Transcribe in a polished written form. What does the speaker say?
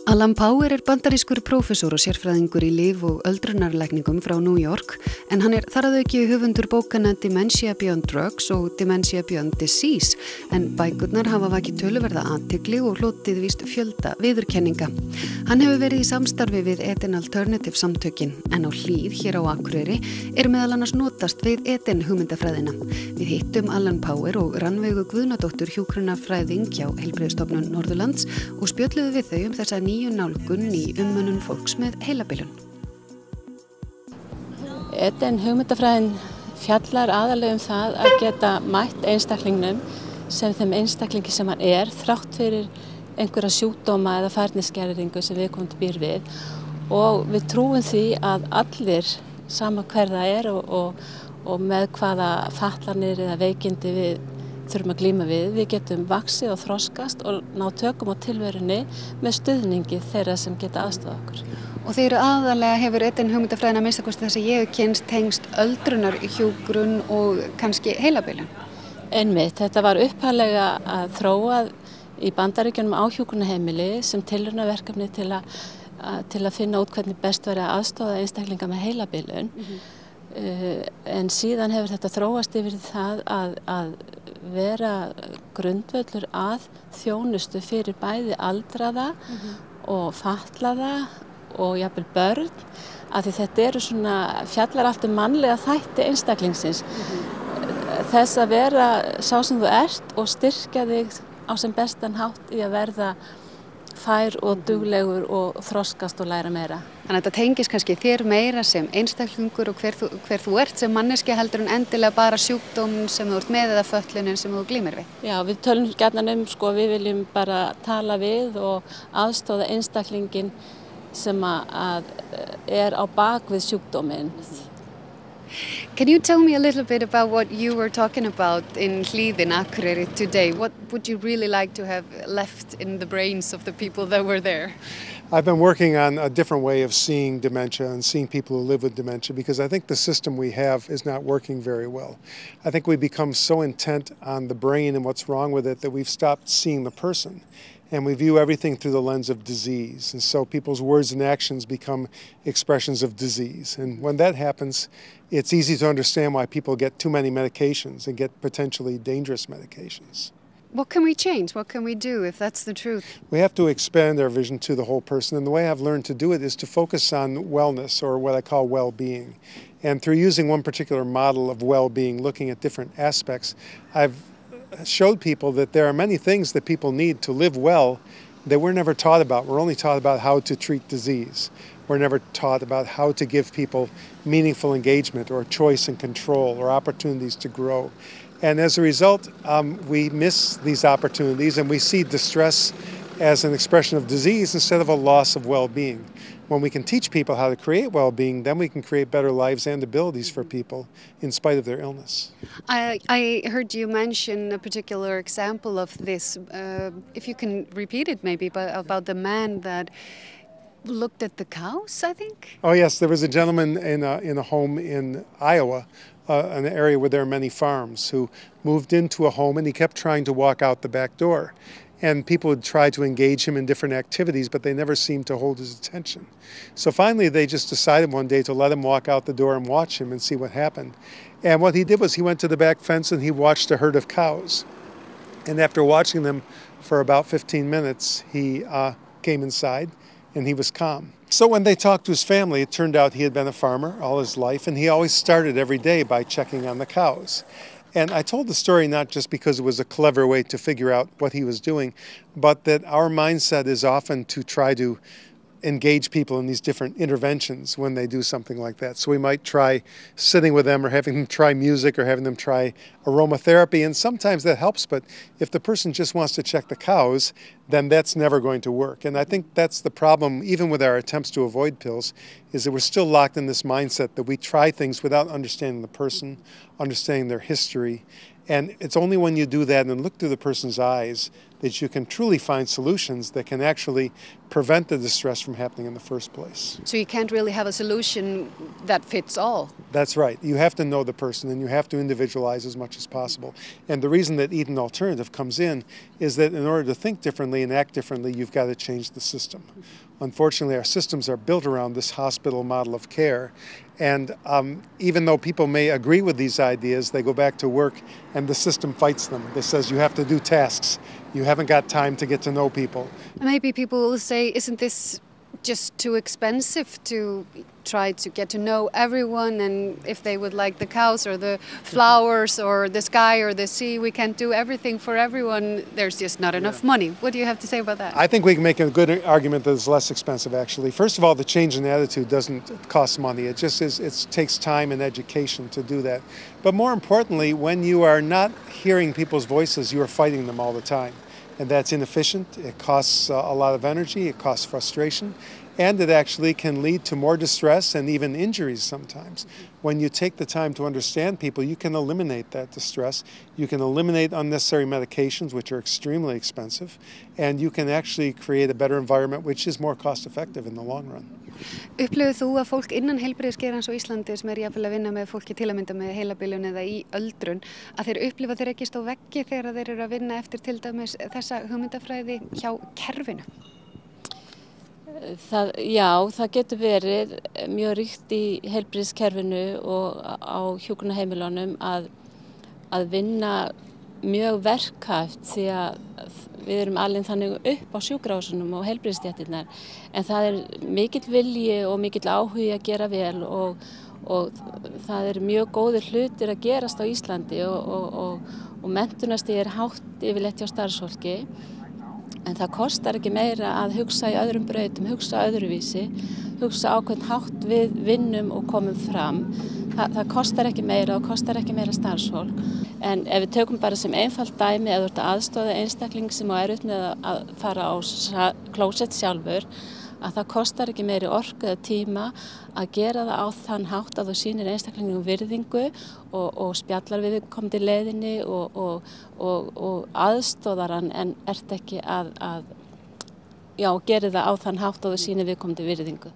Alan Power bandarískur prófessor og sérfræðingur í lyf- og öldrunarlækningum frá New York, en hann þar að auki höfundur bókanna Dementia Beyond Drugs og Dementia Beyond Disease, en bækurnar hafa vakið töluverða athygli og hlotið víst fjölda viðurkenninga. Hann hefur verið í samstarfi við Eden Alternative samtökin, en á Hlíð hér á Akureyri meðal annars notast við Eden hugmyndafræðina. Við hittum Alan Power og Rannveigu Guðnadóttur hjúkrunarfræðing hjá Heilbrigðisstofnun Norðurlands og spjölluðu við þau þessa nýju nálgun í umönnun fólks með heilabilun. Eden hugmyndafræðin fjallar aðalega það að geta mætt einstaklingnum sem þeim einstaklingi sem hann þrátt fyrir einhverja sjúkdóma eða færniskerðingu sem viðkomandi býr við, og við trúum því að allir, sama hver það og með hvaða fatlanir eða veikindi við þurfum að glíma við getum vaxið og þroskast og ná tökum á tilverunni með stuðningi þeirra sem geta aðstofað okkur. Og þeir aðalega hefur Eden hugmyndafræðin að minnsta þess að ég hef kynnst tengst öldrunarhjúkrun og kannski heilabilun. Einmitt, þetta var upphaflega að þróað í Bandaríkjunum á hjúkrunarheimili sem tilraunaverkefni til að finna út hvernig best væri að aðstoða einstaklinga með heilabilun. En síðan hefur þetta þróast yfir það að vera grundvöllur að þjónustu fyrir bæði aldraða og fatlaða og jafnvel börn, af því þetta eru svona fjallar allt mannlega þætti einstaklingsins. Þess að vera sá sem þú og styrkja þig á sem bestan hátt í að verða fær og duglegur og þroskast og læra meira. Þannig að þetta tengist kannski þér meira sem einstaklingur og hver þú sem manneskja heldur en endilega bara sjúkdóminn sem þú með eða fötlunin sem þú glímir við. Já, við tölum gjarnan við viljum bara tala við og aðstoða einstaklingin sem að á bak við sjúkdóminn. Can you tell me a little bit about what you were talking about in Hlíð in Akureyri today? What would you really like to have left in the brains of the people that were there? I've been working on a different way of seeing dementia and seeing people who live with dementia because I think the system we have is not working very well. I think we become so intent on the brain and what's wrong with it that we've stopped seeing the person. And we view everything through the lens of disease. And so people's words and actions become expressions of disease. And when that happens, it's easy to understand why people get too many medications and get potentially dangerous medications. What can we change? What can we do if that's the truth? We have to expand our vision to the whole person. And the way I've learned to do it is to focus on wellness, or what I call well-being. And through using one particular model of well-being, looking at different aspects, I've showed people that there are many things that people need to live well that we're never taught about. We're only taught about how to treat disease. We're never taught about how to give people meaningful engagement or choice and control or opportunities to grow. And as a result, we miss these opportunities and we see distress as an expression of disease instead of a loss of well-being. When we can teach people how to create well-being, then we can create better lives and abilities for people in spite of their illness. I heard you mention a particular example of this. If you can repeat it maybe, about the man that looked at the cows, I think? Oh yes, there was a gentleman in a home in Iowa, an area where there are many farms, who moved into a home and he kept trying to walk out the back door. And people would try to engage him in different activities, but they never seemed to hold his attention. So finally, they just decided one day to let him walk out the door and watch him and see what happened. And what he did was he went to the back fence and he watched a herd of cows. And after watching them for about 15 minutes, he came inside and he was calm. So when they talked to his family, it turned out he had been a farmer all his life, and he always started every day by checking on the cows. And I told the story not just because it was a clever way to figure out what he was doing, but that our mindset is often to try to engage people in these different interventions when they do something like that. So we might try sitting with them or having them try music or having them try aromatherapy, and sometimes that helps, but if the person just wants to check the cows, then that's never going to work. And I think that's the problem, even with our attempts to avoid pills, is that we're still locked in this mindset that we try things without understanding the person, understanding their history, And it's only when you do that and look through the person's eyes that you can truly find solutions that can actually prevent the distress from happening in the first place. So you can't really have a solution that fits all. That's right. You have to know the person and you have to individualize as much as possible. And the reason that Eat an Alternative comes in is that in order to think differently and act differently, you've got to change the system. Unfortunately, our systems are built around this hospital model of care. And even though people may agree with these ideas, they go back to work and the system fights them. It says you have to do tasks. You haven't got time to get to know people. Maybe people will say, isn't this just too expensive to try to get to know everyone, and if they would like the cows or the flowers or the sky or the sea, we can't do everything for everyone. There's just not enough money. What do you have to say about that? I think we can make a good argument that it's less expensive, actually. First of all, the change in attitude doesn't cost money. It just is, it takes time and education to do that. But more importantly, when you are not hearing people's voices, you are fighting them all the time. And that's inefficient, it costs a lot of energy, it costs frustration, and it actually can lead to more distress and even injuries sometimes. When you take the time to understand people, you can eliminate that distress, you can eliminate unnecessary medications, which are extremely expensive, and you can actually create a better environment, which is more cost-effective in the long run. Upplifir þú að fólk innan heilbrigðisgeirans á Íslandi sem jafnvel að vinna með fólki til að mynda með heilabilun eða í öldrun, að þeir upplifa þeir ekki stá veggi þegar þeir eru að vinna eftir til dæmis þessa hugmyndafræði hjá kerfinu? Það getur verið mjög ríkt í heilbrigðiskerfinu og á hjúkrunarheimilunum að vinna mjög verkhæft því að við erum alin þannig upp á sjúkrahúsunum og heilbrigðisstéttirnar, en það mikill vilji og mikill áhugi að gera vel og það mjög góðir hlutir að gerast á Íslandi og menntunarstig hátt yfirleitt hjá starfsfólki. En það kostar ekki meira að hugsa í öðrum brautum, hugsa öðruvísi, hugsa ákveðinn hátt við vinnum og komum fram. Það kostar ekki meira og kostar ekki meira starfsfólk. En ef við tökum bara sem einfalt dæmi, ef þú ert að aðstoða einstakling sem á erfitt með að fara á klósett sjálfur, að það kostar ekki meiri orku eða tíma að gera það á þann hátt að þú sýnir einstaklingum virðingu og spjallar við komandi leiðinni og aðstoðar hann, en ert ekki að gera það á þann hátt að þú sýnir við komandi virðingu.